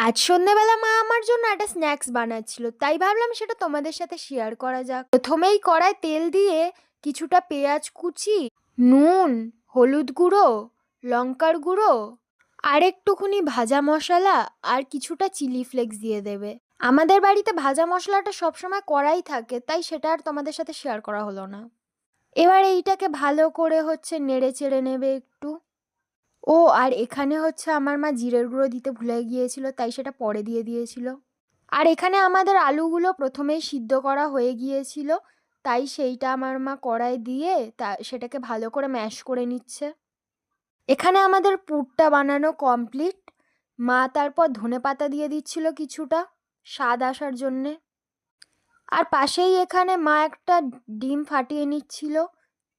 আজ সন্ধ্যেবেলা মা আমার জন্য একটা স্ন্যাক্স বানাচ্ছিল, তাই ভাবলাম সেটা তোমাদের সাথে শেয়ার করা যাক। প্রথমেই কড়ায় তেল দিয়ে কিছুটা পেঁয়াজ কুচি, নুন, হলুদ গুঁড়ো, লঙ্কার গুঁড়ো আর একটুখানি ভাজা মশলা আর কিছুটা চিলি ফ্লেক্স দিয়ে দেবে। আমাদের বাড়িতে ভাজা মশলাটা সবসময় করাই থাকে, তাই সেটা আর তোমাদের সাথে শেয়ার করা হলো না। এবার এইটাকে ভালো করে নেড়ে চেড়ে নেবে একটু। ও আর এখানে আমার মা জিরের গুঁড়ো দিতে ভুলে গিয়েছিল, তাই সেটা পরে দিয়ে দিয়েছিল। আর এখানে আমাদের আলুগুলো প্রথমেই সিদ্ধ করা হয়ে গিয়েছিল, তাই সেইটা আমার মা কড়াই দিয়ে সেটাকে ভালো করে ম্যাশ করে নিচ্ছে। এখানে আমাদের পুরটা বানানো কমপ্লিট। মা তারপর ধনেপাতা দিয়ে দিচ্ছিল কিছুটা স্বাদ আসার জন্যে। আর পাশেই এখানে মা একটা ডিম ফাটিয়ে নিচ্ছিল।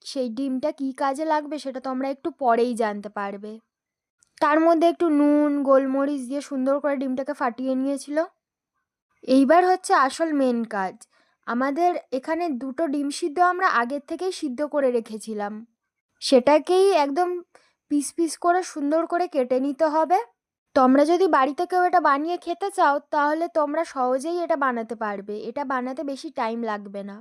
সেই ডিমটা কী কাজে লাগবে সেটা তোমরা একটু পরেই জানতে পারবে। তার মধ্যে একটু নুন, গোলমরিচ দিয়ে সুন্দর করে ডিমটাকে ফাটিয়ে নিয়েছিল। এইবার আসল মেন কাজ। আমাদের এখানে দুটো ডিম সিদ্ধ আমরা আগের থেকেই সিদ্ধ করে রেখেছিলাম। সেটাকেই একদম পিস পিস করে সুন্দর করে কেটে নিতে হবে। তোমরা যদি বাড়িতে কেউ এটা বানিয়ে খেতে চাও, তাহলে তোমরা সহজেই এটা বানাতে পারবে। এটা বানাতে বেশি টাইম লাগবে না।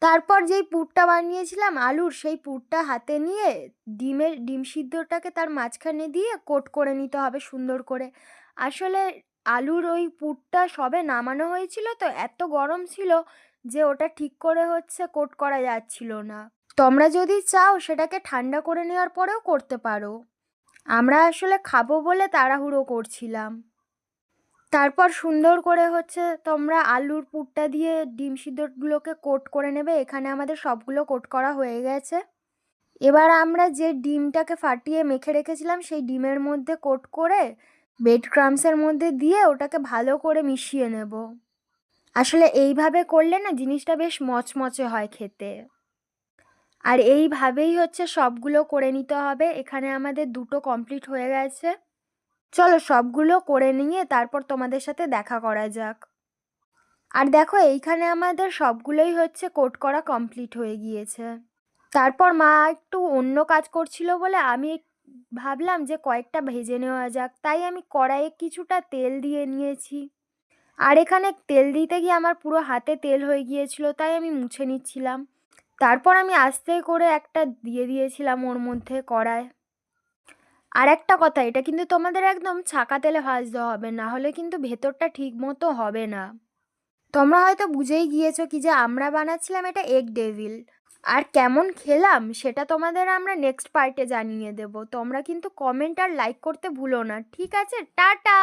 তারপর যেই পুরটা বানিয়েছিলাম আলুর, সেই পুরটা হাতে নিয়ে ডিম সিদ্ধটাকে তার মাঝখানে দিয়ে কোট করে নিতে হবে সুন্দর করে। আসলে আলুর ওই পুরটা সবে নামানো হয়েছিল, তো এত গরম ছিল যে ওটা ঠিক করে কোট করা যাচ্ছিল না। তোমরা যদি চাও সেটাকে ঠান্ডা করে নেওয়ার পরেও করতে পারো। আমরা আসলে খাবো বলে তাড়াহুড়ো করছিলাম। তারপর সুন্দর করে তোমরা আলুর পুরটা দিয়ে ডিম সিদ্ধগুলোকে কোট করে নেবে। এখানে আমাদের সবগুলো কোট করা হয়ে গেছে। এবার আমরা যে ডিমটাকে ফাটিয়ে মেখে রেখেছিলাম সেই ডিমের মধ্যে কোট করে ব্রেড ক্রাম্বসের মধ্যে দিয়ে ওটাকে ভালো করে মিশিয়ে নেব। আসলে এইভাবে করলে না জিনিসটা বেশ মচমচে হয় খেতে। আর এইভাবেই সবগুলো করে নিতে হবে। এখানে আমাদের দুটো কমপ্লিট হয়ে গেছে। চলো সবগুলো করে নিয়ে তারপর তোমাদের সাথে দেখা করা যাক। আর দেখো এইখানে আমাদের সবগুলোই কোট করা কমপ্লিট হয়ে গিয়েছে। তারপর মা একটু অন্য কাজ করছিল বলে আমি ভাবলাম যে কয়েকটা ভেজে নেওয়া যাক, তাই আমি কড়াইয়ে কিছুটা তেল দিয়ে নিয়েছি। আর এখানে তেল দিতে গিয়ে আমার পুরো হাতে তেল হয়ে গিয়েছিল, তাই আমি মুছে নিচ্ছিলাম। তারপর আমি আস্তে করে একটা দিয়ে দিয়েছিলাম ওর মধ্যে কড়ায়। আর একটা কথা, এটা কিন্তু তোমাদের একদম ছাকা তেলে ভাজতে হবে, না হলে কিন্তু ভেতরটা ঠিক মতো হবে না। তোমরা হয়তো বুঝেই গিয়েছো কি যে আমরা বানাচ্ছিলাম এটা এগ ডেভিল। আর কেমন খেলাম সেটা তোমাদের আমরা নেক্সট পার্টে জানিয়ে দেব। তোমরা কিন্তু কমেন্ট আর লাইক করতে ভুলো না, ঠিক আছে? টাটা।